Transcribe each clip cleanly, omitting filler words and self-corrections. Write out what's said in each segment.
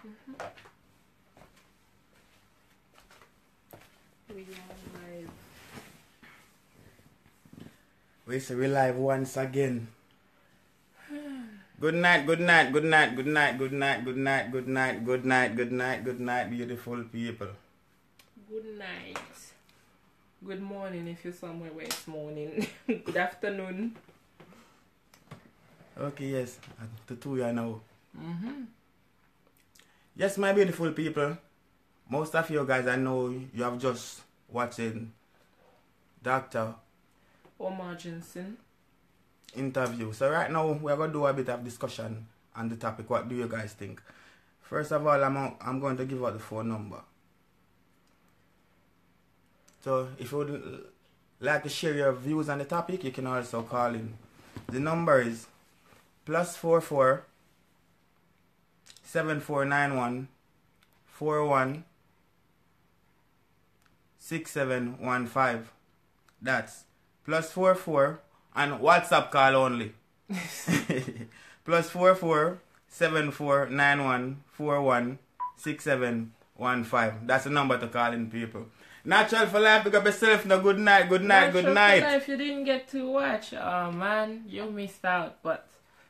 We are live. We say we live once again. Good night, good night, good night, good night, good night, good night, good night, good night, good night, good night, beautiful people. Good night. Good morning if you're somewhere where it's morning. Good afternoon. Okay, yes. To two you now. Yes, my beautiful people. Most of you guys, I know you have just watching Dr. Omar Johnson interview. So right now we're going to do a bit of discussion on the topic. What do you guys think? First of all, I'm going to give out the phone number. So if you would like to share your views on the topic, you can also call in. The number is +44 7491 41 6715. That's +44 and WhatsApp call only. +44 7491 41 6715. That's the number to call in, people. Natural for life, pick up yourself. No, good night, good night, good night. If you didn't get to watch, oh man, you missed out. But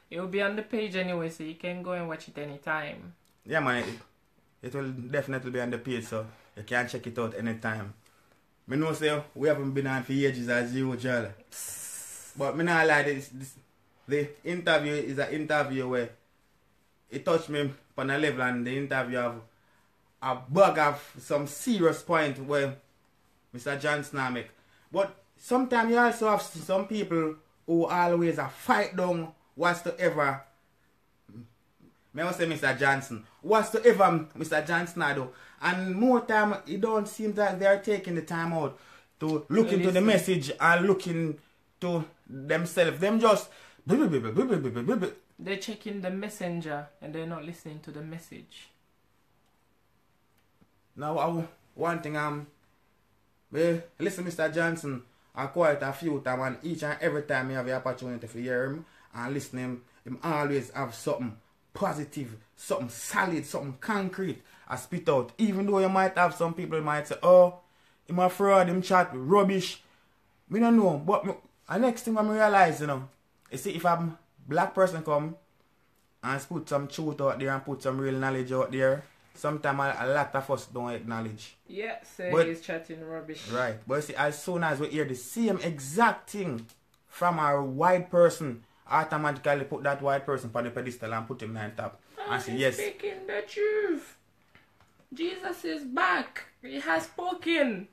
it will be on the page anyway, so you can go and watch it anytime. Yeah, man, it will definitely be on the page, so you can check it out anytime. I know, say, we haven't been on for ages as usual. But I not like this. The interview is an interview where it touched me on a level, and the interview have a bug of some serious point where Mr. Johnson make. But sometimes you also have some people who always fight down whatsoever. I will say Mr. Johnson. Whatsoever Mr. Johnson do. And more time, it don't seem that they are taking the time out to look into the message and looking to themselves. Them just they're checking the messenger and they're not listening to the message. Now, one thing, listen, Mr. Johnson, I quite a few times, and each and every time you have the opportunity to hear him and listen him always have something positive, something solid, something concrete I spit out. Even though you might have some people might say, oh, him a fraud, him chat rubbish. Me don't know, but the next thing I realize, you see, if a black person come and put some truth out there and put some real knowledge out there, sometimes a lot of us don't acknowledge. Yeah, so he's chatting rubbish. Right. But see, as soon as we hear the same exact thing from a white person, automatically put that white person on the pedestal and put him on top. And say, yes. Speaking the truth. Jesus is back. He has spoken.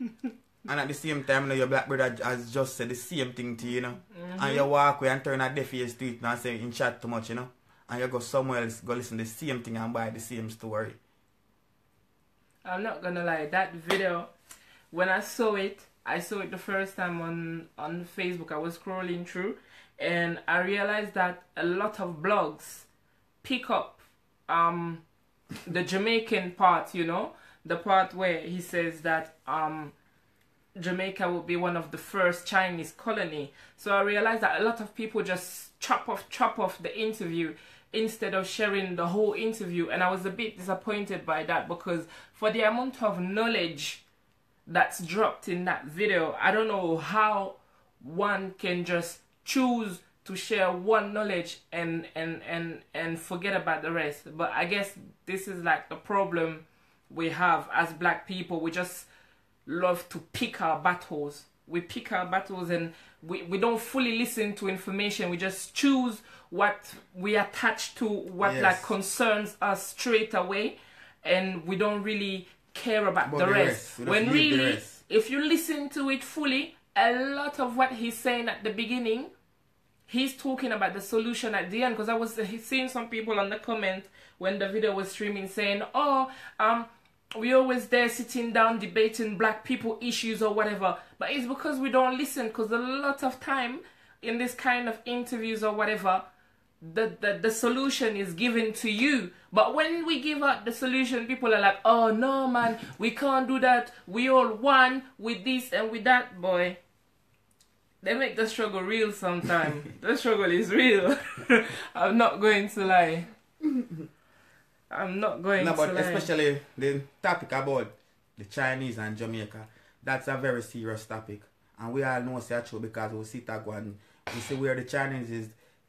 And at the same time, your black brother has just said the same thing to you, And you walk away and turn a deaf ears to it and say, in chat too much, And you go somewhere else, go listen to the same thing and buy the same story. I'm not gonna lie, that video, when I saw it the first time on Facebook. I was scrolling through and I realized that a lot of blogs pick up the Jamaican part, the part where he says that Jamaica will be one of the first Chinese colony. So I realized that a lot of people just chop off the interview instead of sharing the whole interview, and I was a bit disappointed by that, because for the amount of knowledge that's dropped in that video, I don't know how one can just choose to share one knowledge and forget about the rest. But I guess this is like the problem we have as black people. We just love to pick our battles. We pick our battles and we don't fully listen to information. We just choose what we attach to, what like concerns us straight away, and we don't really care about the rest. When really, if you listen to it fully, a lot of what he's saying at the beginning, he's talking about the solution at the end. Because I was seeing some people on the comment when the video was streaming saying, oh, we always there sitting down debating black people issues or whatever. But it's because we don't listen, because a lot of time in this kind of interviews or whatever, the solution is given to you. But when we give out the solution, people are like, oh no man, we can't do that. We all one with this and with that. Boy, they make the struggle real sometimes. The struggle is real. I'm not going to lie. I'm not going no, to but lie. especially the topic about the Chinese and Jamaica, that's a very serious topic. And we all know it's true because we see that one. We see where the Chinese is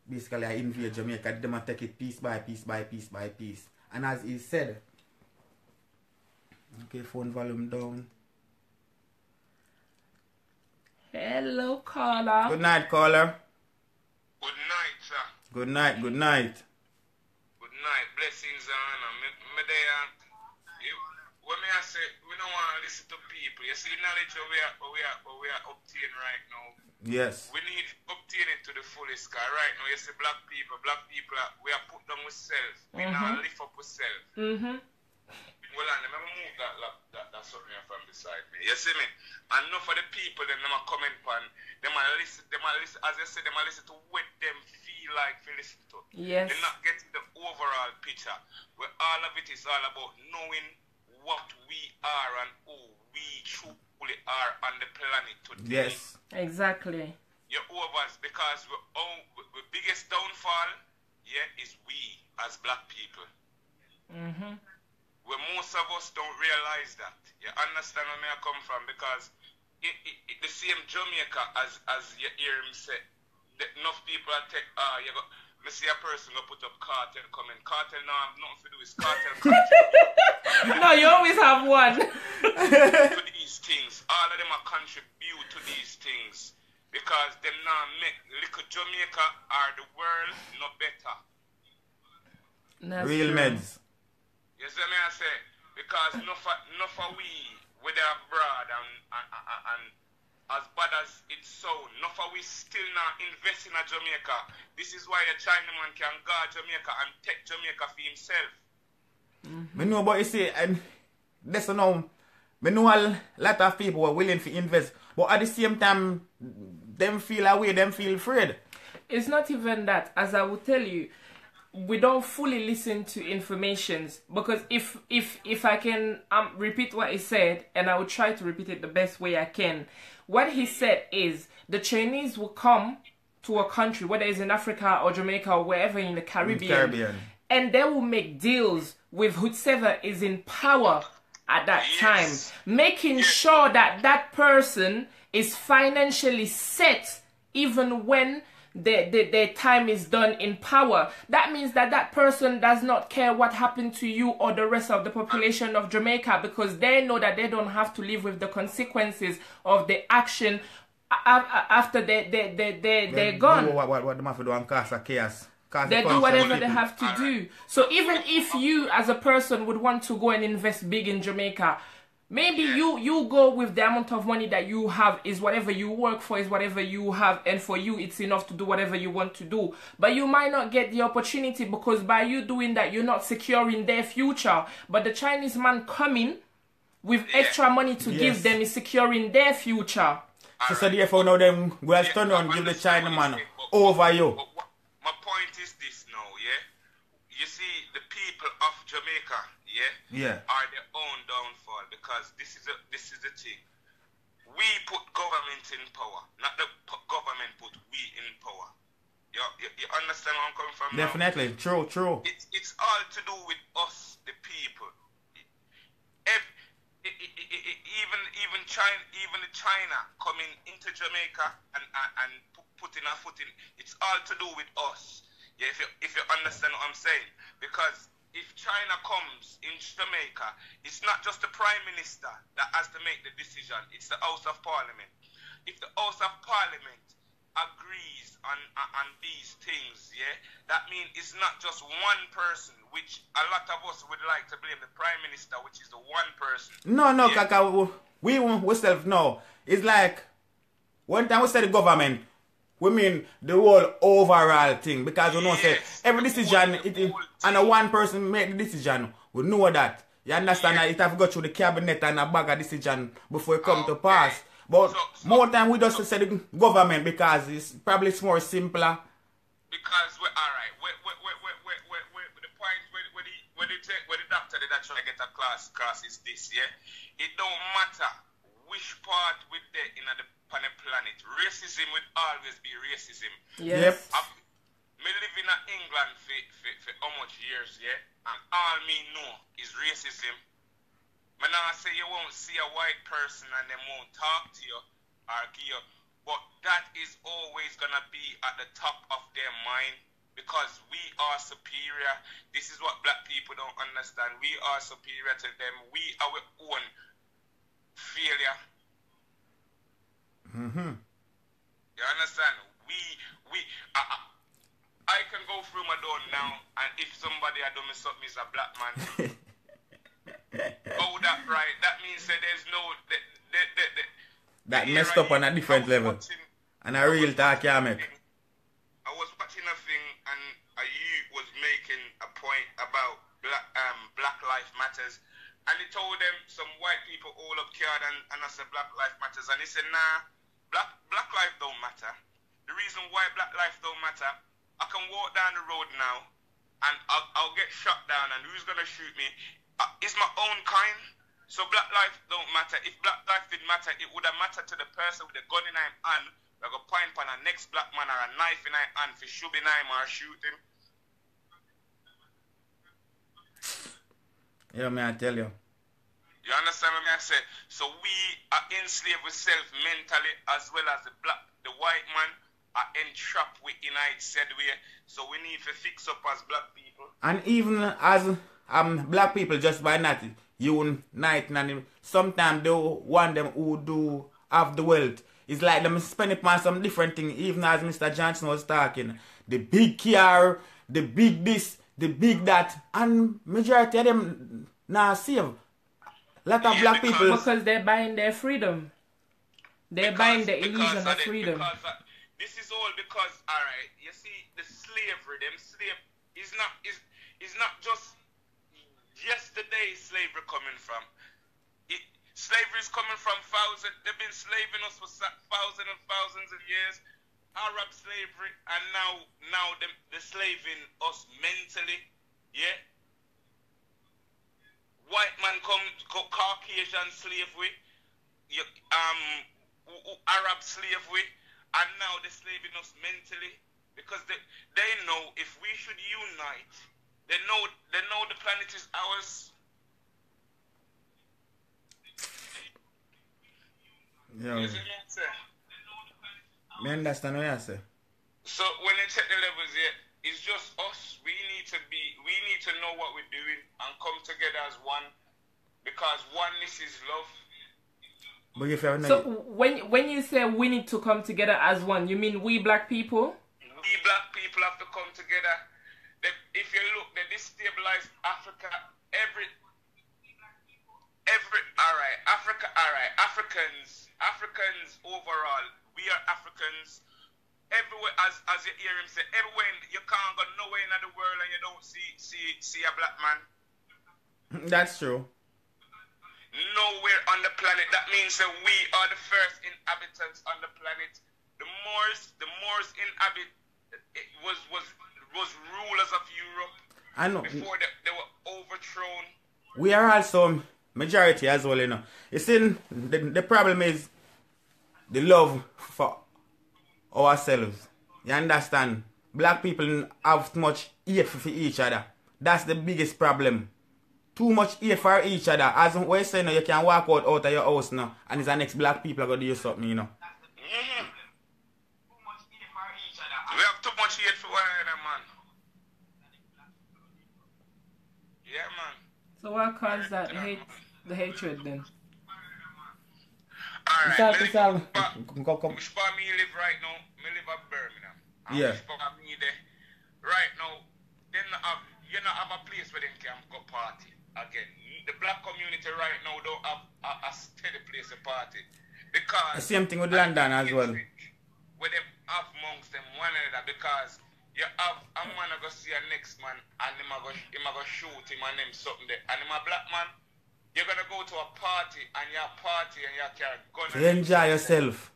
basically invade Jamaica, they might take it piece by piece by piece by piece. And as he said, okay, phone volume down. Hello, caller. Good night, caller. Good night, sir. Good night, good night. Good night. Blessings and honor. Me there. When I say we don't want to listen to people, you see knowledge we are obtaining right now. Yes. We need to obtain it to the fullest. Cause right now you see black people we are put down with self. We now lift up with self. Well, and remember move that's something from beside me. You see me? And enough for the people them a comment on. They might listen, as I said, they might listen to what them feel like to listen to. Yes. They're not getting the overall picture. Where all of it is all about knowing what we are and who we truly are on the planet today. Yes. Exactly. You're overs because the biggest downfall, is we as black people. Where most of us don't realize that. You understand where I come from? Because the same Jamaica as you hear him say, that enough people are take, me see a person go put up cartel comment. Cartel now have nothing to do with cartel. No, you always have one. To these things. All of them are contribute to these things. Because them now make little Jamaica or the world no better. That's Real true. meds. You see me I say? Because enough of we with our abroad and as bad as it's so, enough of we still not invest in a Jamaica. This is why a Chinaman can guard Jamaica and take Jamaica for himself. Me know, but you see, that's now. Me know a lot of people are willing to invest, but at the same time, them feel away, them feel afraid. It's not even that. As I will tell you, we don't fully listen to informations, because if I can repeat what he said, and I will try to repeat it the best way I can. What he said is the Chinese will come to a country, whether it's in Africa or Jamaica or wherever in the Caribbean. And they will make deals with whoever is in power at that time, making sure that that person is financially set even when their time is done in power. That means that that person does not care what happened to you or the rest of the population of Jamaica, because they know that they don't have to live with the consequences of the action after they're gone. What them have to do and cause a chaos. They do whatever they have to do. So even if you as a person would want to go and invest big in Jamaica, maybe you go with the amount of money that you have, is whatever you work for, is whatever you have, and for you it's enough to do whatever you want to do. But you might not get the opportunity, because by you doing that, you're not securing their future. But the Chinese man coming with extra money to give them is securing their future. So therefore now them will turn on give the Chinaman over you. My point is this now, you see the people of Jamaica, are their own downfall, because this is the thing. We put government in power, not the government put we in power. You understand where I'm coming from? Definitely, now? true. It's all to do with us, the people. Even China coming into Jamaica and putting a foot in, it's all to do with us. Yeah, if you understand what I'm saying. Because if China comes in Jamaica, it's not just the Prime Minister that has to make the decision, it's the House of Parliament. If the House of Parliament agrees on these things, that means it's not just one person, which a lot of us would like to blame the Prime Minister, which is the one person. No, Kaka, we self know. It's like, one time we said the government, we mean the whole overall thing, because we know say every decision and a one person make the decision. We know that. You understand that it have to go through the cabinet and a bag of decision before it come to pass. But more time we just say the government, because it's probably more simpler. Because alright, the point where the doctor did actually get a class is this, it don't matter which part with the on the planet. Racism will always be racism. Yes. Me live in an England for how much years, yeah? And all me know is racism. Man, I say you won't see a white person and they won't talk to you or give you, but that is always gonna be at the top of their mind because we are superior. This is what black people don't understand. We are superior to them. We are our own failure. You understand? I can go through my door now, and if somebody had done me something is a black man. Oh, that right. That means that there's no that messed up on a different level. And a real talk you make. I was watching a thing, and a youth was making a point about Black Lives Matters, and he told them some white people all up card, and I said Black Lives Matters, and he said nah, Black life don't matter. The reason why Black life don't matter, I can walk down the road now and I'll get shot down, and who's gonna shoot me? It's my own kind. So black life don't matter. If black life did matter, it would have mattered to the person with the gun in him hand, like a point on a next black man or a knife in him hand for shooting him or shoot him. Yeah, man, I tell you. You understand what I say? So we are enslaved with self mentally, as well as the white man are entrapped with United said way. So we need to fix up as black people. And even as black people, just by not unite, and sometimes they want them who do have the wealth. It's like them spend it on some different thing. Even as Mr. Johnson was talking, the big car, the big this, the big that, and majority of them now save. Lot of black people because they're buying their freedom. They're buying the illusion of freedom. This is all because, alright, you see, the slavery, them slave is not just yesterday's slavery coming from. Slavery is coming from they've been slaving us for thousands and thousands of years. Arab slavery, and now they're slaving us mentally, yeah? White man Caucasian slavery, Arab slavery, and now they're slaving us mentally because they know if we should unite, they know the planet is ours. Yeah. You see what I'm saying? I understand what you say. So when they check the levels here, it's just us. We need to know what we're doing and come together as one, because oneness is love. But if you so when you say we need to come together as one, you mean we black people? We black people have to come together. If you look, they destabilize Africa. Africans overall. We are Africans. Everywhere, as you hear him say, everywhere you can't go nowhere in the world and you don't see a black man. That's true. Nowhere on the planet. That means that we are the first inhabitants on the planet. The Moors inhabit was rulers of Europe. I know. Before they were overthrown. We are also majority as well, you know. You see, the problem is the love for ourselves. You understand? Black people have too much hate for each other. That's the biggest problem. Too much hate for each other. As we say, you can walk out of your house now, and it's the next black people are going to do something, you know. Mm-hmm. We have too much hate for one another, man. Yeah, man. So what caused that the hatred then? Alright, which part me live right now? Me live at Birmingham. And yeah. Which part me there? Right now, you not have a place where they can go party again. The black community right now don't have a steady place to party. Because the same thing with London as well. Where they have amongst them one another, because you have a man go see a next man and him go shoot him and him something there. And him a black man, you're gonna go to a party and you carry a gun. You enjoy yourself.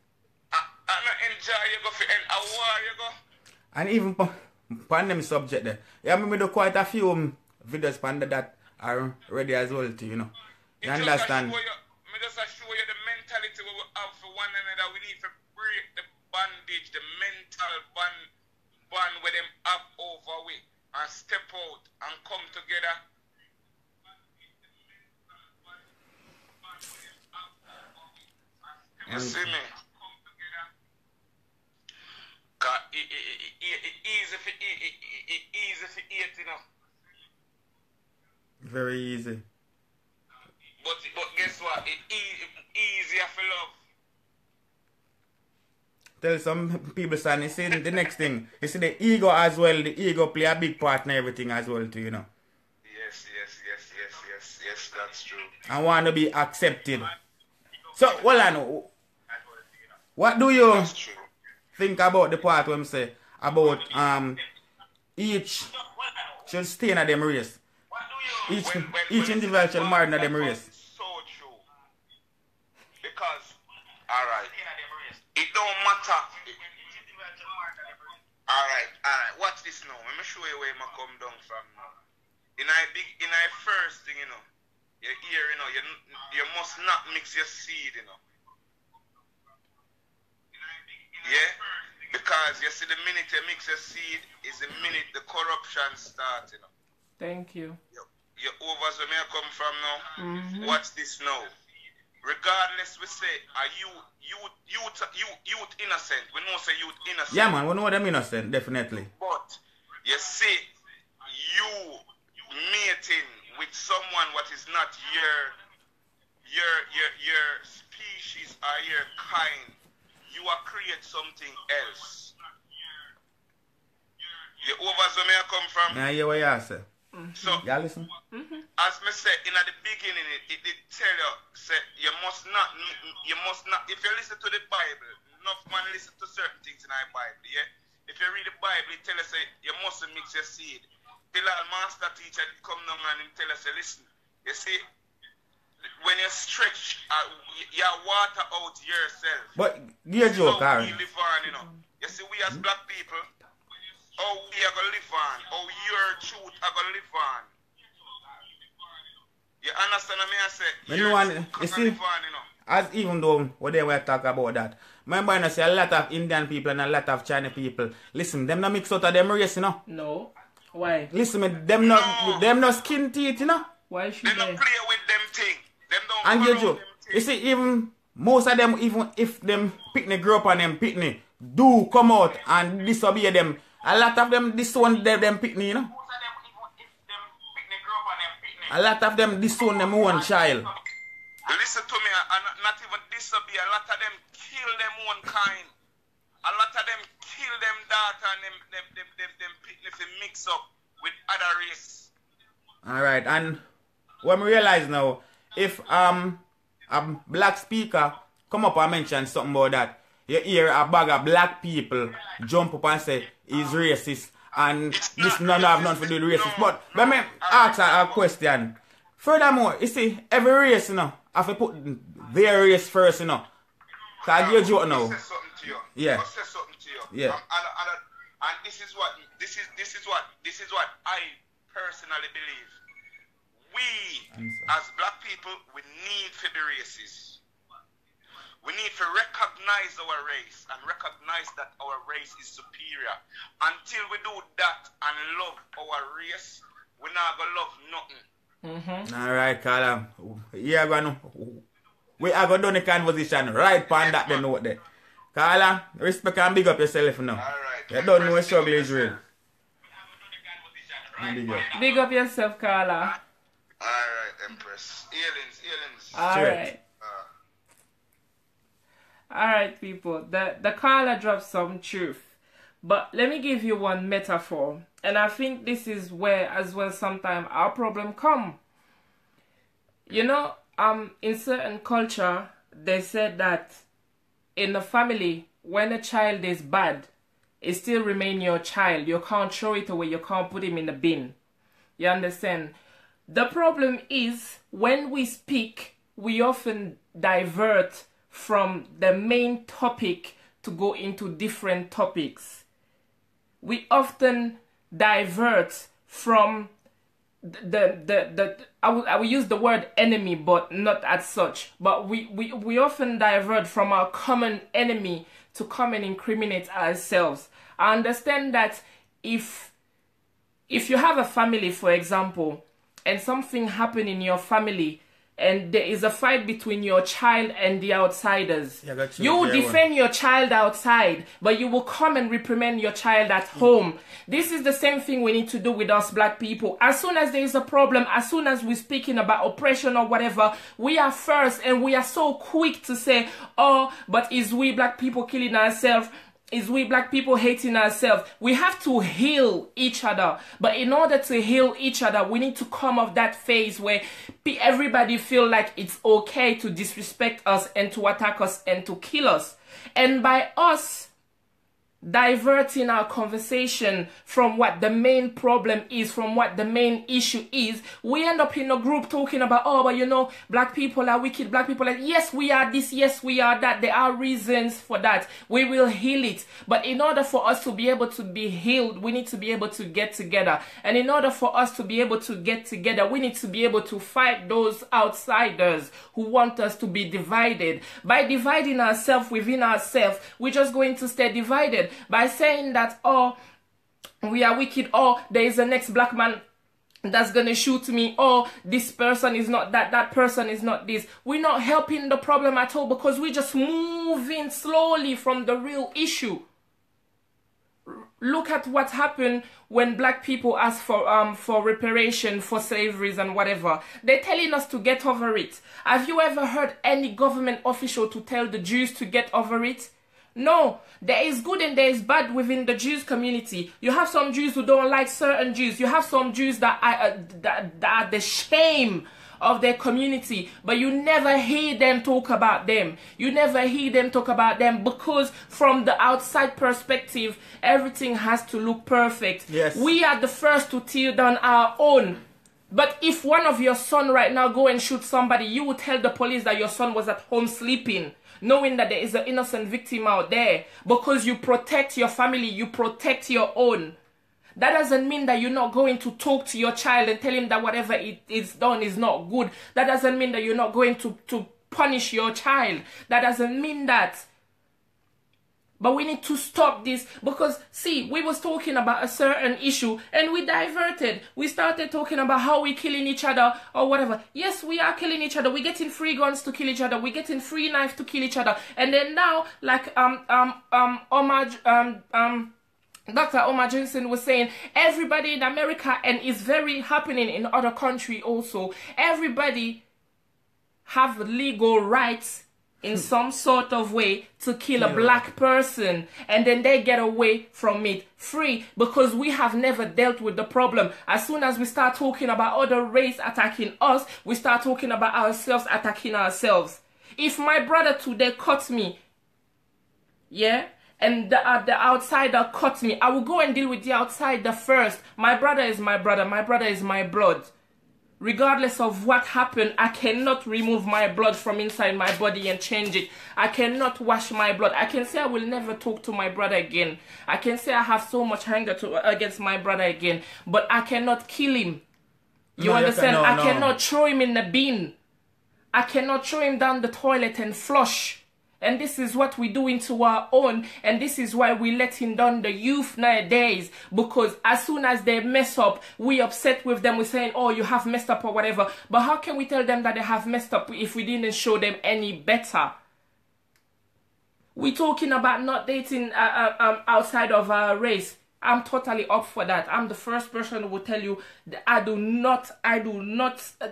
And not enjoy, you go for a war, you go. And even on them subject there. Yeah, I do quite a few videos that are ready as well too, you know. You understand? Me just show you the mentality we have for one another. We need to break the bondage, the mental bond where them have over we. step out and come together. You see me? Cause it easy for eat, you know. Very easy. But guess what? It easier for love. Tell some people, son, you see the next thing. You see the ego as well. The ego play a big part in everything as well too, you know. Yes, that's true. I want to be accepted. So, hold on. What do you think about the part when I say about each should stay in them race? Each individual should marry in them race. So true. Because, alright, it don't matter. Alright, watch this now. Let me show you where I come down from now. In a first thing, you know, your ear, you know, you must not mix your seed, you know. Yeah? Because you see the minute you mix your seed is the minute the corruption starts, you know. Thank you. Your overs where I come from now. Watch this now. Regardless, we say, are youth innocent? We know say youth innocent. Yeah, man, we know them innocent, definitely. But you see, you mating with someone what is not your species or your kind, you are create something else. You overs where I come from. Yeah, yeah, what you say. So, yeah, listen. As me say, in the beginning, it did tell you, say, you must not, if you listen to the Bible, enough man listen to certain things in the Bible, yeah? If you read the Bible, it tell you, say, you mustn't mix your seed. Till our master teacher come down and tell us, say, listen, you see, when you stretch, you water out yourself. But, you joke, Aaron. We live on, you know. You see, we as black people, how we are going to live on, how your truth are going to live on. You understand what I say? You see, as even though what they were talking about that, remember I say a lot of Indian people and a lot of Chinese people, listen, them not mix out of them race, you know? No. Why? Listen, them no skin teeth, you know? Why should they? They don't play with them thing. Them don't and follow you them thing. see, even most of them, even if them picnic grow up on them picnic, do come out and disobey them. A lot of them disown them picnic, you know? A lot of them disown them own child. Listen to me, not even disobey. A lot of them kill them own kind. A lot of them kill them daughter and them picnic mix up with other race. Alright, and what we realize now, if a black speaker come up and mention something about that, you hear a bag of black people jump up and say he's racist and this none have nothing to do with racist. But let me ask a question. Furthermore, you see, every race, you know, have to put their race first, you know. Cause you joke now. Yeah. I'll say something to you. Yeah. And this is what I personally believe. We as black people, we need to be racist. We need to recognize our race and recognize that our race is superior. Until we do that and love our race, we're not gonna love nothing. Alright, Carla. We are gonna do the conversation right on that the note there. Carla, respect and big up yourself now. Alright. You don't know what struggle is real. Big up yourself, Carla. Alright, Empress. Aliens. Alright. Alright, people. The Carla dropped some truth. But let me give you one metaphor. And I think this is where as well sometimes our problem come. You know, in certain culture, they said that in the family, when a child is bad, it still remain your child. You can't throw it away. You can't put him in the bin. You understand? The problem is when we speak, we often divert from the main topic to go into different topics. We often divert from I will use the word enemy, but not as such. But we often divert from our common enemy to come and incriminate ourselves. I understand that if if you have a family, for example, and something happened in your family, and there is a fight between your child and the outsiders, you will defend your child outside, but you will come and reprimand your child at home. This is the same thing we need to do with us black people. As soon as there is a problem, as soon as we're speaking about oppression or whatever, we are first, and we are so quick to say, oh, but is we black people killing ourselves? Is we black people hating ourselves? We have to heal each other. But in order to heal each other, we need to come off that phase where everybody feel like it's okay to disrespect us and to attack us and to kill us. And by us diverting our conversation from what the main problem is, from what the main issue is, we end up in a group talking about, oh, but you know, black people are wicked, black people are, yes, we are this, yes, we are that. There are reasons for that. We will heal it. But in order for us to be able to be healed, we need to be able to get together. And in order for us to be able to get together, we need to be able to fight those outsiders who want us to be divided. By dividing ourselves within ourselves, we're just going to stay divided. By saying that, oh, we are wicked, oh, there is a next black man that's gonna shoot me, oh, this person is not that, that person is not this. We're not helping the problem at all, because we're just moving slowly from the real issue. Look at what happened when black people asked for reparation for slaveries and whatever. They're telling us to get over it. Have you ever heard any government official to tell the Jews to get over it? No, there is good and there is bad within the Jews community. You have some Jews who don't like certain Jews. You have some Jews that are the shame of their community, but you never hear them talk about them. You never hear them talk about them, because from the outside perspective, everything has to look perfect. Yes. We are the first to tear down our own. But if one of your son right now go and shoot somebody, you will tell the police that your son was at home sleeping, knowing that there is an innocent victim out there, because you protect your family, you protect your own. That doesn't mean that you're not going to talk to your child and tell him that whatever it is done is not good. That doesn't mean that you're not going to punish your child. That doesn't mean that. But we need to stop this, because, see, we was talking about a certain issue and we diverted. We started talking about how we're killing each other or whatever. Yes, we are killing each other. We're getting free guns to kill each other. We're getting free knives to kill each other. And then now, like Omar, Dr. Omar Johnson was saying, everybody in America, and it's very happening in other countries also, everybody have legal rights in some sort of way to kill a black person, and then they get away from it free, because we have never dealt with the problem. As soon as we start talking about other race attacking us, we start talking about ourselves attacking ourselves. If my brother today cut me, yeah, and the outsider cut me, I will go and deal with the outsider first. My brother is my brother. My brother is my blood. Regardless of what happened, I cannot remove my blood from inside my body and change it. I cannot wash my blood. I can say I will never talk to my brother again. I can say I have so much anger against my brother again. But I cannot kill him. You understand? I cannot throw him in the bin. I cannot throw him down the toilet and flush. And this is what we do into our own. And this is why we letting down the youth nowadays. Because as soon as they mess up, we upset with them. We're saying, oh, you have messed up or whatever. But how can we tell them that they have messed up if we didn't show them any better? We're talking about not dating outside of our race. I'm totally up for that. I'm the first person who will tell you that I do not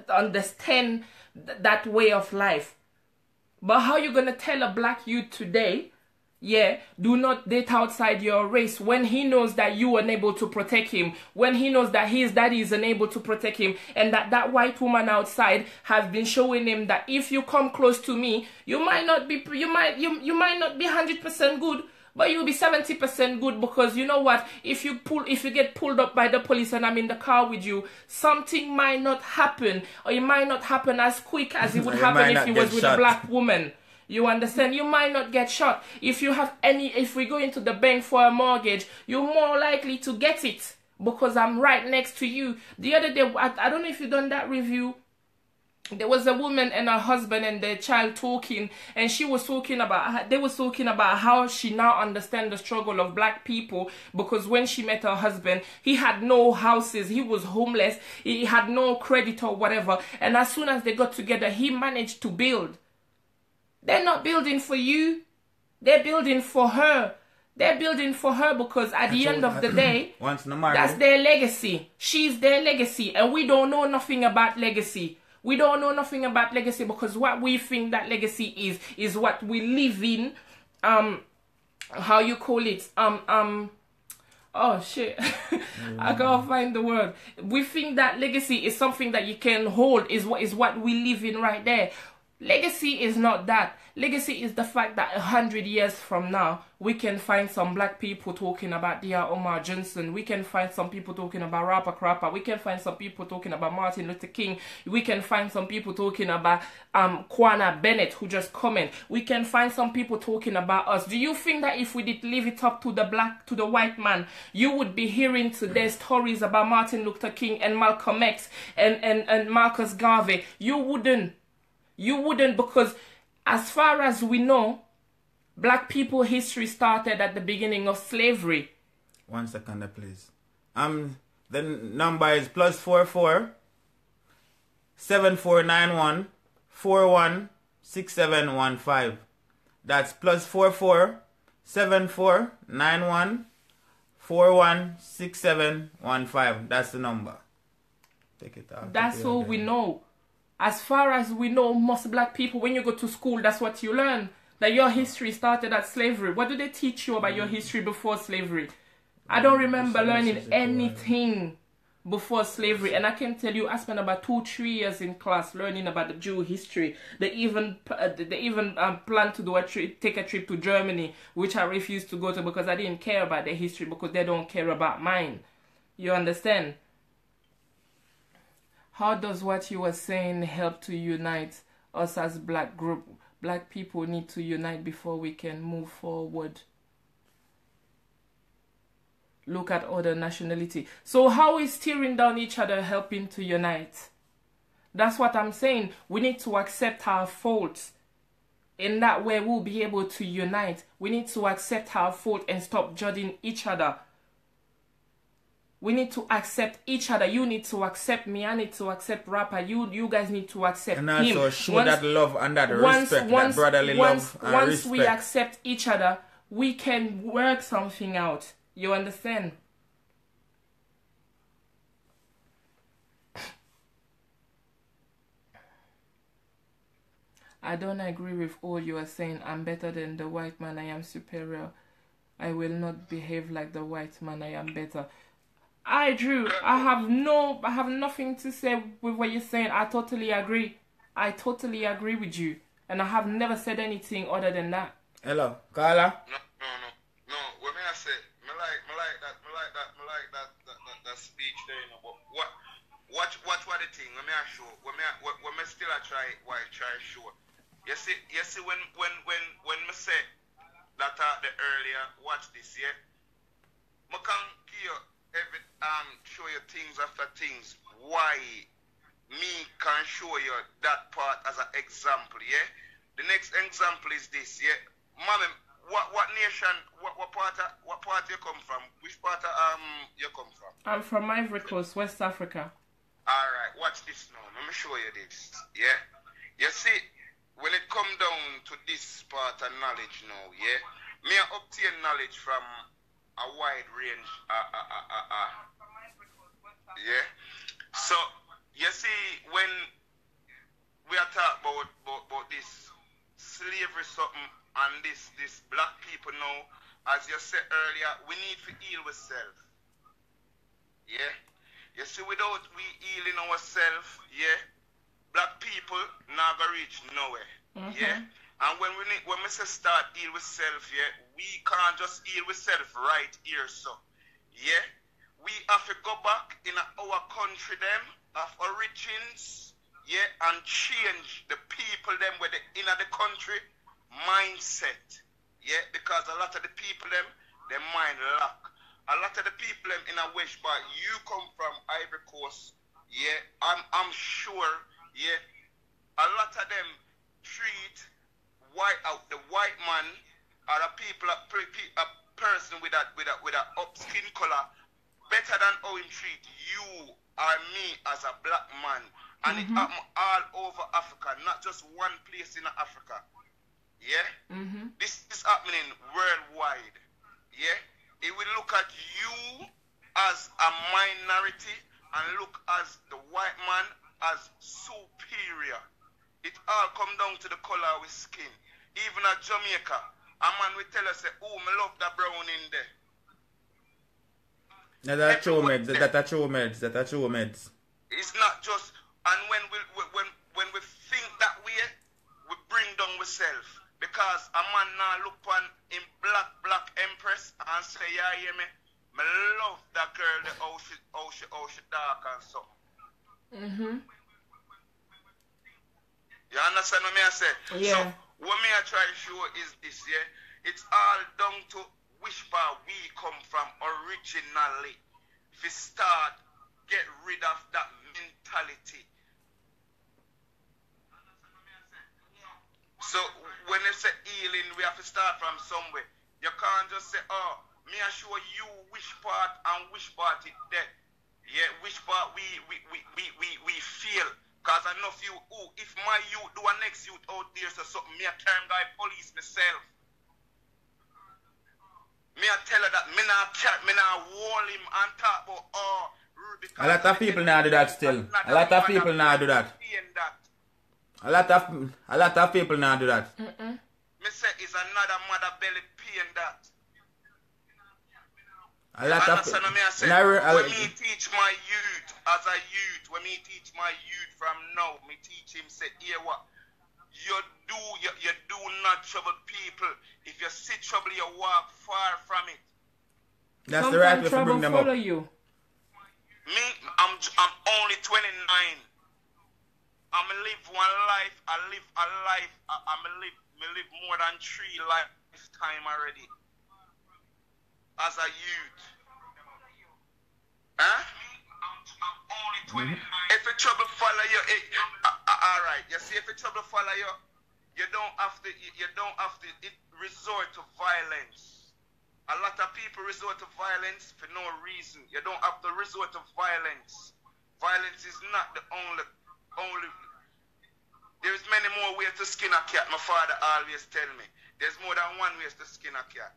understand that way of life. But how you gonna tell a black youth today, yeah, do not date outside your race, when he knows that you are unable to protect him, when he knows that his daddy is unable to protect him, and that white woman outside has been showing him that if you come close to me, you might not be 100% good, but you'll be 70% good, because you know what? If you get pulled up by the police and I'm in the car with you, something might not happen, or it might not happen as quick as it would happen if you was with a black woman. You understand? You might not get shot. If we go into the bank for a mortgage, you're more likely to get it, because I'm right next to you. The other day, I don't know if you've done that review there was a woman and her husband and their child talking, and she was talking about, they was talking about how she now understands the struggle of black people, because when she met her husband, he had no houses, he was homeless, he had no credit or whatever, and as soon as they got together, he managed to build. They're not building for you, they're building for her. They're building for her, because at the end of the day, that's their legacy. She's their legacy, and we don't know nothing about legacy. We don't know nothing about legacy, because what we think that legacy is what we live in, how you call it, oh shit, I can't find the word. We think that legacy is something that you can hold, is what we live in right there. Legacy is not that. Legacy is the fact that 100 years from now, we can find some black people talking about dear Omar Johnson. We can find some people talking about Rapper Crapper. We can find some people talking about Martin Luther King. We can find some people talking about Kwana Bennett, who just comment. We can find some people talking about us. Do you think that if we did leave it up to the white man, you would be hearing today stories about Martin Luther King and Malcolm X and Marcus Garvey? You wouldn't. You wouldn't, because as far as we know, black people history started at the beginning of slavery. 1 second, please. The number is +44 7491 416715. That's +44 7491 416715. That's the number. Take it out. That's all we know. As far as we know, most black people, when you go to school, that's what you learn. That your history started at slavery. What do they teach you about your history before slavery? I don't remember learning anything before slavery. And I can tell you, I spent about 2-3 years in class learning about the Jew history. They even planned to do take a trip to Germany, which I refused to go to because I didn't care about their history, because they don't care about mine. You understand? How does what you were saying help to unite us as black group? Black people need to unite before we can move forward. Look at other nationality. So how is tearing down each other helping to unite? That's what I'm saying. We need to accept our faults. In that way, we'll be able to unite. We need to accept our fault and stop judging each other. We need to accept each other. You need to accept me. I need to accept Rapper. You guys need to accept him. And also show that love and that respect, that brotherly love and respect. Once we accept each other, we can work something out. You understand? I don't agree with all you are saying. I'm better than the white man. I am superior. I will not behave like the white man. I am better. Drew, I have nothing to say with what you're saying. I totally agree. I totally agree with you. And I have never said anything other than that. Hello, Carla? No. What may I say? I like that speech there, you know. But what the thing? Let me show. What me still try show. You see when me say that the earlier, watch this, yeah? Me can give you show you things after things, why me can show you that part as an example, yeah? The next example is this, yeah? Mommy, what nation, what part you come from? Which part you come from? I'm from Ivory Coast, West Africa. Alright, watch this now. Let me show you this, yeah? You see, when it come down to this part of knowledge now, yeah? Me obtain knowledge from a wide range, yeah. So you see, when we are talking about this slavery something and this black people now, as you said earlier, we need to heal ourselves. Yeah. You see, without we healing ourselves, yeah, black people not gonna reach nowhere. Yeah. And when we say start heal with self, yeah, we can't just heal with self right here, so yeah, we have to go back in our country them of origins, yeah, and change the people them with the inner the country mindset, yeah, because a lot of the people them, their mind lock. A lot of the people them in a wish, but you come from Ivory Coast, yeah, I'm sure, yeah, a lot of them treat the white man or a person with a up skin color better than how him treat you or me as a black man. And it happen all over Africa, not just one place in Africa. Yeah? This is happening worldwide. Yeah? It will look at you as a minority and look as the white man as superior. It all come down to the color of his skin. Even at Jamaica, a man will tell us, oh, me love that brown in there. That are true meds. It's not just, and when we think that way, we bring down ourselves. Because a man now look on in black empress and say, yeah, me love that girl, the how she dark and so. You understand what I say? Yeah. So what me I try to show is this, yeah? It's all down to which part we come from originally. If we start, get rid of that mentality. So when they say healing, we have to start from somewhere. You can't just say, oh, me I show you which part and which part it dead. Yeah, which part we feel. Cause enough you, if my youth do a next youth out there so something, me a term guy police myself. Me I tell her that me not wall him and talk about a lot of people now do that still. A lot of people now do that. A lot of people now do that. Me say it's another mother belly pain that. A lot of people. When me teach my youth as a youth, when me teach my youth from now, me teach him say, here what? You do not trouble people. If you see trouble, you walk far from it. That's the right way to bring them up. You. Me, I'm only 29. I'm live one life. I live a life. Me live more than 3 lifetime already. As a youth. Huh? I'm only 29. If a trouble follow you, alright. You see, if a trouble follow you, you don't have to resort to violence. A lot of people resort to violence for no reason. You don't have to resort to violence. Violence is not the only. There's many more ways to skin a cat. My father always tell me. There's more than one way to skin a cat.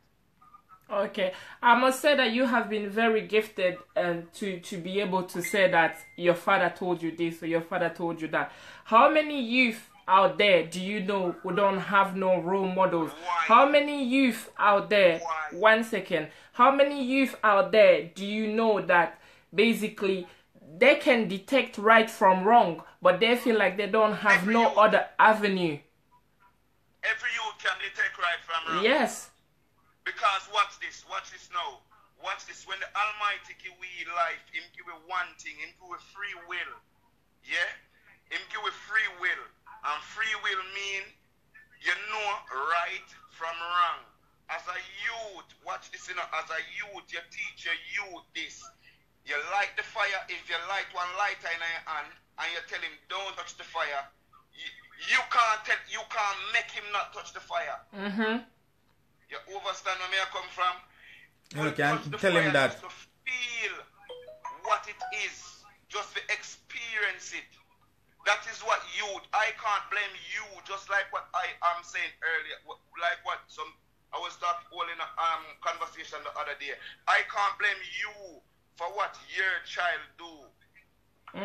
Okay, I must say that you have been very gifted to be able to say that your father told you this or your father told you that. How many youth out there do you know who don't have no role models? Why? How many youth out there? Why? 1 second. How many youth out there do you know that basically they can detect right from wrong, but they feel like they don't have no other avenue? Every youth can detect right from wrong. Yes. Because watch this now. Watch this. When the Almighty give we life, him give we one thing, him give we free will. Yeah? Him give we free will. And free will mean you know right from wrong. As a youth, watch this, you know, as a youth, you teach your youth this. You light the fire, if you light one lighter in your hand and you tell him don't touch the fire, you can't make him not touch the fire. You understand where I come from? You can't tell him that. Just to feel what it is, just to experience it. That is what youth. I can't blame you, just like what I am saying earlier. Like what I was holding a conversation the other day. I can't blame you for what your child do.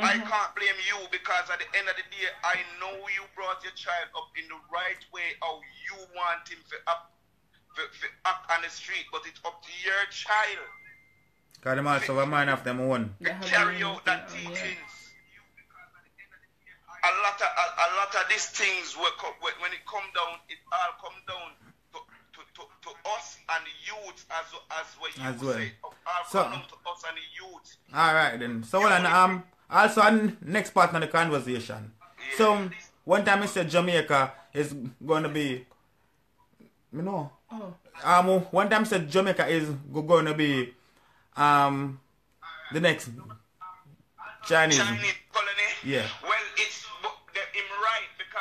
I can't blame you because at the end of the day, I know you brought your child up in the right way how you want him to act on the street, but it's up to your child. Because them also a man of them own. Carry out that teachings. A lot of these things when it come down, it all come down to us and the youth as what you say. All come down to us and the youth. Alright then. So also on next part of the conversation. Yeah. So one time I said Jamaica is gonna be one time I said Jamaica is gonna be the next Chinese colony. Yeah. Well, it's him right because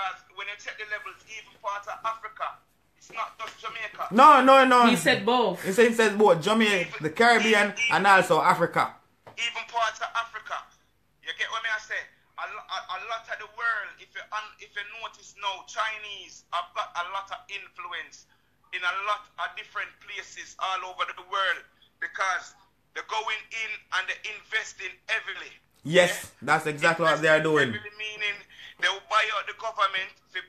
when you check the levels, even part of Africa, it's not just Jamaica. No. He said both. He said both. Jamaica, the Caribbean, and also Africa. Even parts of Africa. You get what I say? A lot of the world, if you notice now, Chinese have got a lot of influence in a lot of different places all over the world because they're going in and they're investing heavily. Yes, that's exactly what they're doing. Heavily meaning they will buy out the government to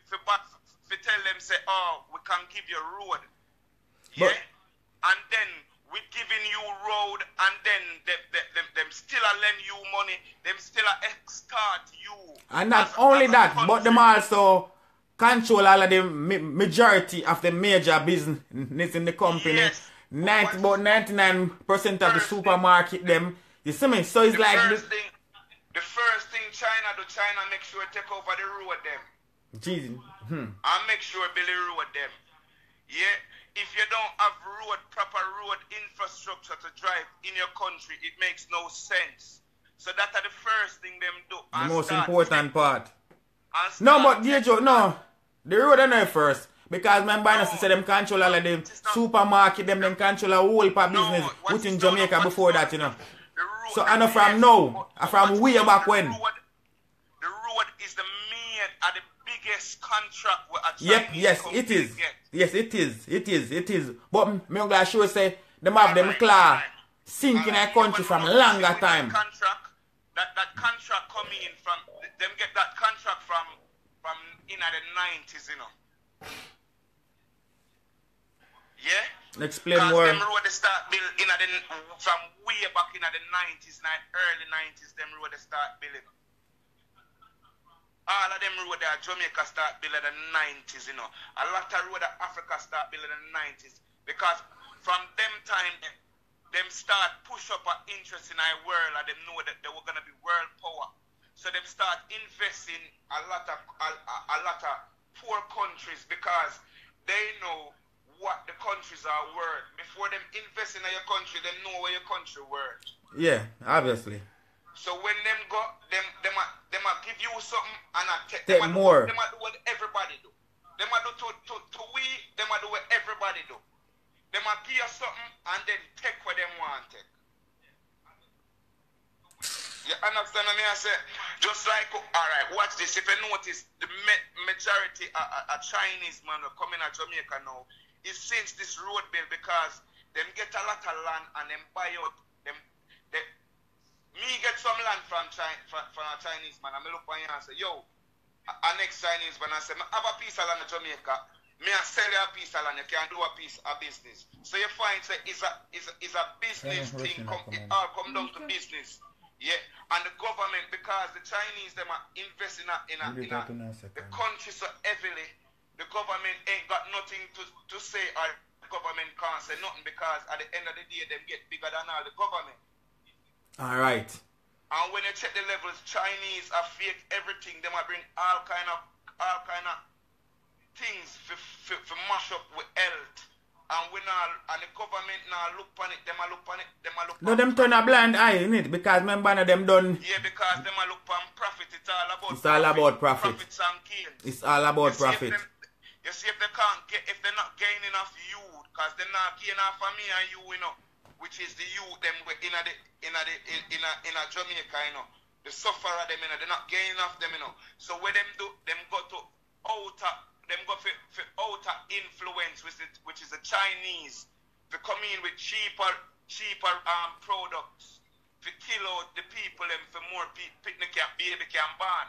tell them, say, oh, we can give you a road. Yeah? And then we're giving you road and then them still lend you money, them still extort you. And not only that, but them also control all of the majority of the major business in the company. Yes. About 99% of the supermarket them. You see me? So it's like the first thing China do, China make sure take over the road them. Jesus. And make sure build the road them. Yeah. If you don't have proper road infrastructure to drive in your country, it makes no sense. So that's the first thing them do. The most important part. No, but Dejo, no. The road are not first. Because remember, I say them control all of the supermarket, them control a whole part business within Jamaica before that, you know. So I know from now, from way back when. The road is the main and the biggest contract with a Chinese yes, it is. Get. Yes, it is. But me gonna sure say them have them claw sink in a country from longer time. That contract coming in from them get that contract from in the 90s, you know. Yeah? Explain more. Them road they start build from way back in the 90s, early 90s, them road they start building. All of them road that Jamaica start building in the 90s, you know. A lot of road that Africa start building in the 90s. Because from them time, them start push up an interest in our world and them know that they were going to be world power. So them start investing a lot of poor countries because they know what the countries are worth. Before them invest in your country, them know what your country worth. Yeah, obviously. So when them go, them give you something and take more. Them do what everybody do. Them do to we, them do what everybody do. Them give you something and then take what them want take. You understand what I say? Just like, alright, watch this. If you notice, the majority of Chinese man who coming to Jamaica now is since this road bill because them get a lot of land and them buy out them. Me get some land from a Chinese man and I look at you and say, yo, a next Chinese man and say, I have a piece of land in Jamaica. Me I sell you a piece of land, you can do a piece of business. So you find say it's a business thing. It all come down to business. Yeah, and the government, because the Chinese them are investing in the country so heavily, the government ain't got nothing to say, or the government can't say nothing because at the end of the day them get bigger than all the government. All right. And when you check the levels, Chinese are fake everything. They might bring all kind of things for mash up with health. And the government now look on it, them a look on it, No, them turn a blind eye in it because remember them done. Yeah, because them a look on profit. It's all about profit. Profits and gains. It's all about profit. You see if they can't get, if they're not gaining enough youth, because they're not gaining enough for me and you know, which is the youth them in a Jamaica, you know, the sufferer them, you know, they're not gaining enough them, you know. So what them do, them go to outer. Them go for outer influence, which is the Chinese, to come in with cheaper products, to kill out the people and for more baby can born.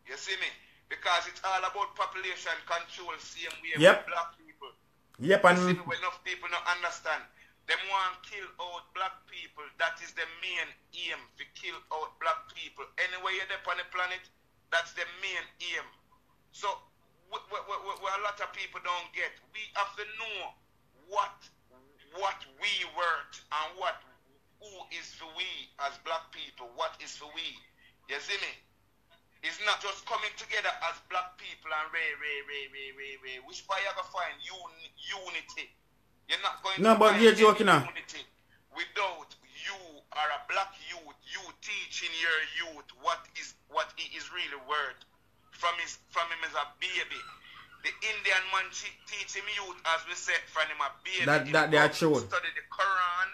You see me? Because it's all about population control, same way with black people. Yep, and you see, when enough people don't understand, them want to kill out black people. That is the main aim, to kill out black people. Anywhere you're there on the planet, that's the main aim. So, what a lot of people don't get, we have to know what we worth and who is for we as black people, what is for we. You see me? It's not just coming together as black people and which part you ever find unity. You're not going to but you're joking now. Unity without you are a black youth, you teaching your youth what it is really word from him as a baby. The Indian man teach him youth, as we said, from him a baby. That they are true. Study the Quran.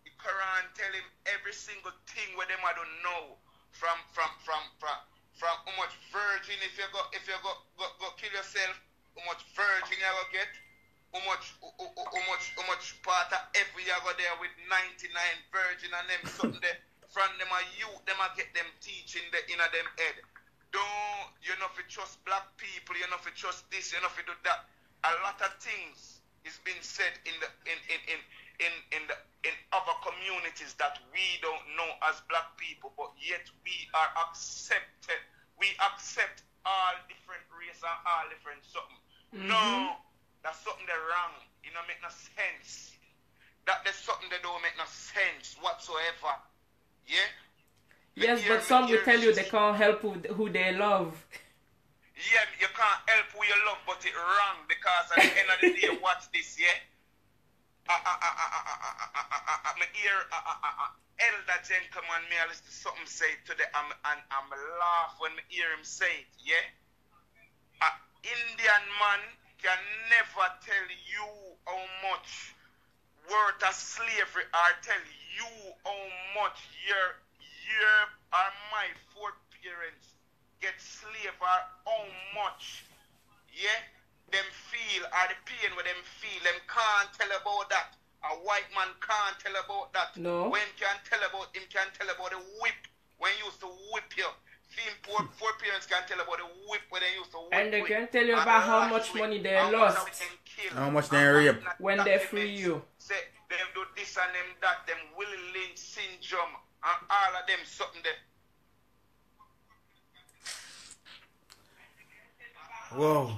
The Quran tell him every single thing where them I don't know. From how much virgin if you go kill yourself, how much virgin you go get, how much part of every you go there with 99 virgin and them something there. From them a youth, them a get them teaching the inner them head. Don't you know if you trust black people, you know if you trust this, you know if you do that. A lot of things is being said in other communities that we don't know as black people, but yet we are accepted. We accept all different race and all different something. Mm-hmm. No, that's something that wrong. It don't make no sense. There's something that don't make no sense whatsoever. Yeah? Yes, but some will tell you they can't help who they love. Yeah, you can't help who you love, but it's wrong because at the end of the day, watch this, yeah? I hear elder gentleman, me I listen to something say today, and I'm laugh when I hear him say it, yeah? An Indian man can never tell you how much worth of slavery or tell you how much your or my foreparents get slave or how much, yeah, them feel or the pain where them feel, them can't tell about that. A white man can't tell about that. No. When can tell about him can tell about the whip when he used to whip you. Foreparents can tell about the whip when they used to whip. And they can tell you about how much money they lost. How much they rape. When they free you. Say them do this and them that, them Willie Lynch syndrome. And all of them something there. Whoa.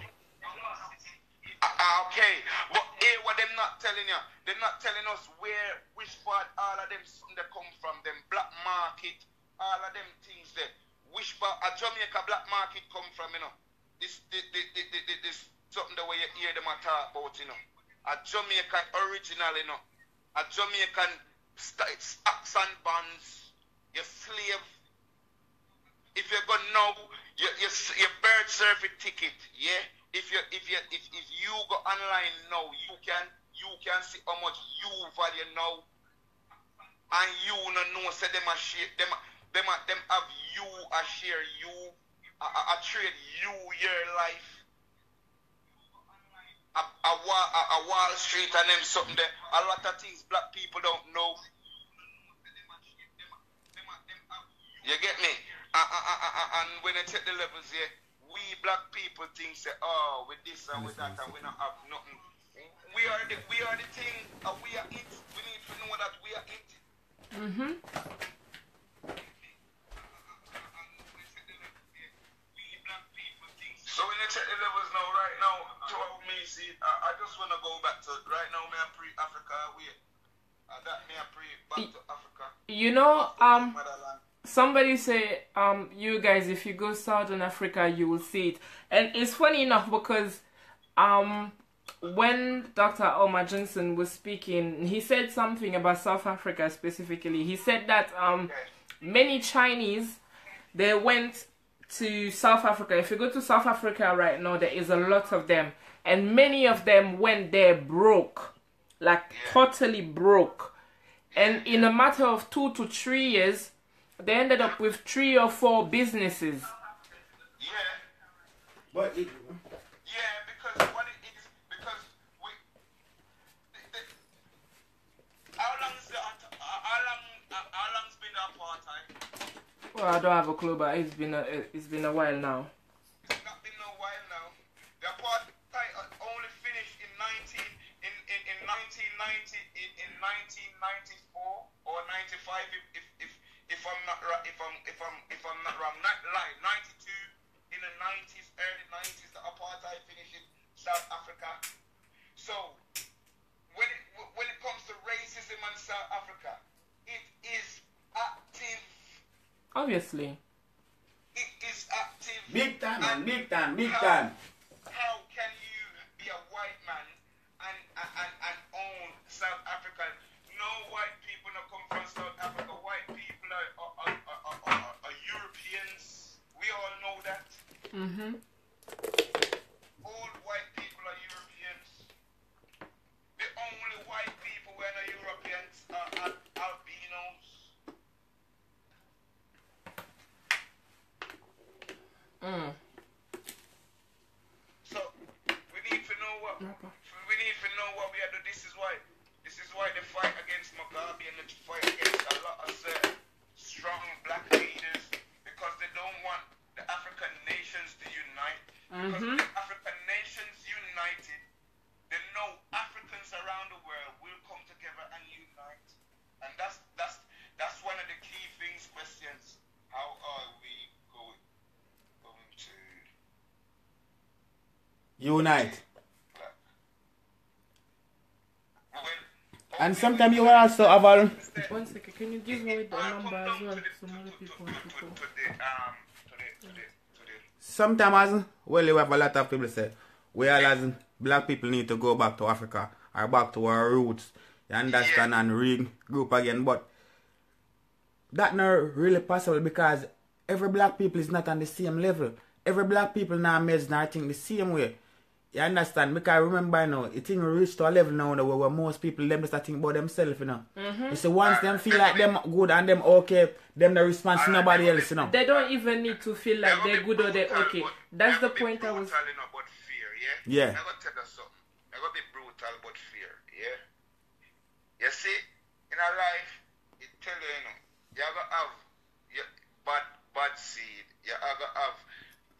Okay, but here what them not telling you, they're not telling us which part all of them something they come from, them black market, all of them things there. Which part a Jamaica black market come from, you know? This something the way you hear them talk about, you know. A Jamaican original, you know. A Jamaican stocks and bonds, your slave. If you go now, your birth certificate ticket, yeah. If you go online now, you can see how much you value now, and you know say them a share them have you a share you a trade you your life. A Wall Street and them something there. A lot of things black people don't know. You get me? And when I take the levels here, we black people think say, oh, with this and with that, and we don't have nothing. We are the thing, and we are it. We need to know that we are it. Mm-hmm. So when you check the levels now, right now, to how me see, I just want to go back to, right now, me a pre-Africa away. That me a back to Africa. You know, somebody say, you guys, if you go Southern Africa, you will see it. And it's funny enough because, when Dr. Omar Johnson was speaking, he said something about South Africa specifically. He said that, many Chinese, they went to South Africa. If you go to South Africa right now, there is a lot of them, and many of them went there broke, like totally broke, and in a matter of 2 to 3 years, they ended up with 3 or 4 businesses. Yeah, But it, because what it is, because we, how long's been the apartheid? Well, I don't have a clue, but it's been a while now. It's not been a while now. The apartheid only finished in 1994 or 95. If I'm not wrong, not lie. 92 in the 90s, early 90s, the apartheid finished in South Africa. So when it comes to racism in South Africa, it is active. Obviously. It is active. big time, man, big time. How can you be a white man and own South Africa? No white people that come from South Africa. White people are Europeans. We all know All white people are Europeans. The only white people who are not Europeans are albinos. So we need to know what we are doing. This is why they fight against Mugabe and they fight against a lot of strong black leaders, because they don't want the African nations to unite. Because when the African nations united, then no Africans around the world will come together and unite. And that's one of the key things, questions. How are we going to unite? Well, And sometimes you will also have a... 1 second, can you give me the number as well? Some other people want to call. Sometimes, well, you have a lot of people say, we all as black people need to go back to Africa or back to our roots. You understand? And regroup again. But that's not really possible, because every black people is not on the same level. Every black people now measure not think the same way. You understand? Because remember now, it thing reach to a level now where most people them just think about themselves, you know. You see, once them feel like them good and them okay, them the response to nobody else, you know. They don't even need to feel like they're good or they're okay. That's the point I was... But fear, Yeah. I'm going to tell you something. I'm going to be brutal but fear, yeah? You see, in our life, it tell you, you know, you're going to have bad seed. You're going to have...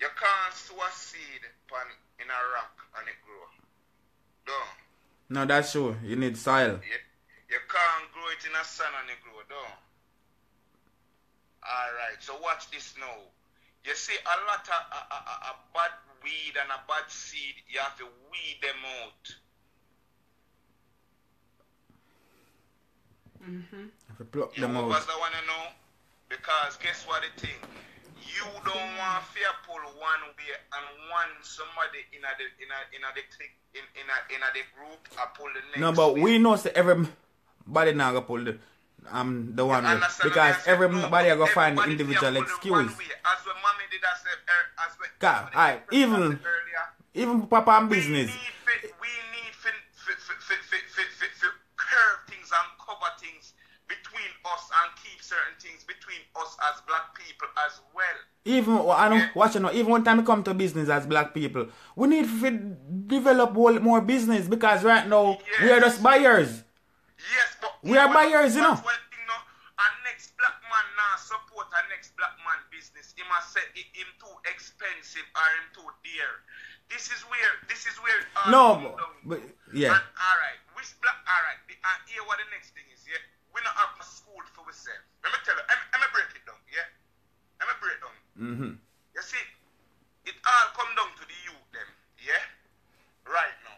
You can't sow a seed in a rock and it grow. Don't. No, that's true. You need soil. You can't grow it in the sun and it grow. Don't. Alright, so watch this now. You see a lot of a bad weed and a bad seed, you have to weed them out. Have to pluck You them out. was the one to know? Because guess what the thing? You don't want fear pull one way and one somebody in the group or pull the next. No, but way. we know say everybody now go pull the one way, because everybody go find the individual excuse. As when mommy did that, as when God, even Papa and business. we need to curve things and cover things between us and keep certain things between us as black people as well. Even I know, watch it now. Even one time we come to business as black people, we need to develop more business, because right now we are just buyers. Yes, but we are buyers, you know. One thing, no, our next black man now support our next black man business. He must say him too expensive or him too dear. This is where no, but yeah. All right, which black? All right, and here what the next thing is. Yeah, we not have a school for ourselves. Let me tell you. Let me break it down. Yeah, let me break it down. You see, it all come down to the youth them. Yeah, right now.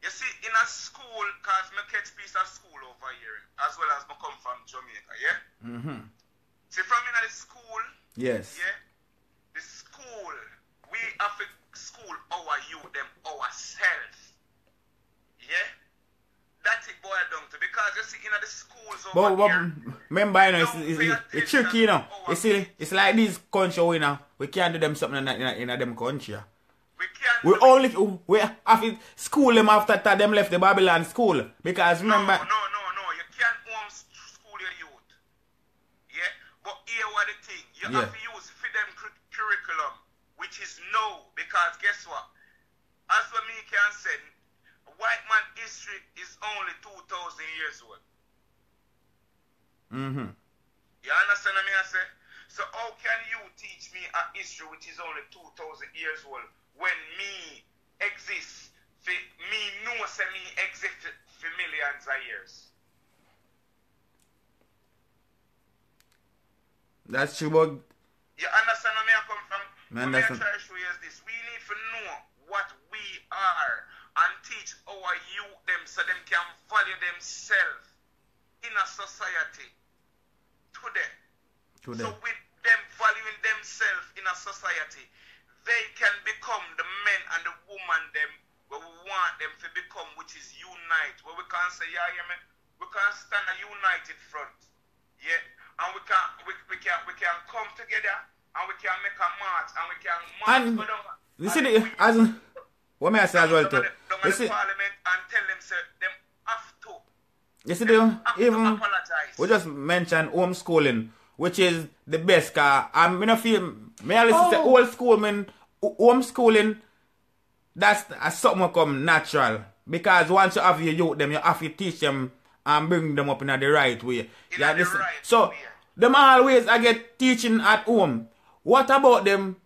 You see, in a school, cause me catch piece of school over here, as well as me come from Jamaica. Yeah. See, from in the school. Yes. Yeah. The school, we have to school our youth them ourselves. Yeah. That's it boiled down to, because you see in the schools over here. Remember, you know, it's tricky, you know. You see, it's like this country, you know, we can't do them something in them country. We have to school them after them left the Babylon school, because remember. No. You can't homeschool your youth. Yeah, but here what the thing, you have to use for them curriculum, which is no, because guess what? As what me can say, white man history is only 2,000 years old. You understand what I say? So how can you teach me a history which is only 2,000 years old when me exist? Me know say me exist for millions of years. That's true, but you understand where I come from? Man, what I try to show you is this. We need to know what we are and teach our youth them so them can value themselves in a society today. So with them valuing themselves in a society, they can become the men and the woman them where we want them to become, which is unite. Where we can say, man, we can stand a united front. Yeah. And we can come together and we can make a march, and we can march And go down. you see the as what may I say as well too. You see, Parliament and tell them sir, them have to. you see Them the have to even apologize. we just mentioned homeschooling, which is the best car. I'm gonna feel may I listen to old school man homeschooling. That's something come natural because once you have your youth, them you have to teach them and bring them up in the right way. Yeah, listen. So them always I get teaching at home. What about them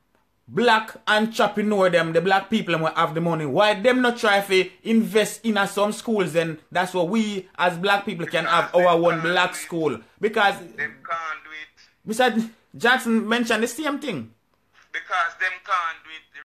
black entrepreneur them, the black people who have the money? Why them not try to invest in some schools? And that's what we as black people can have our own black school. Because them can't do it. Mr. Johnson mentioned the same thing. Because them can't do it.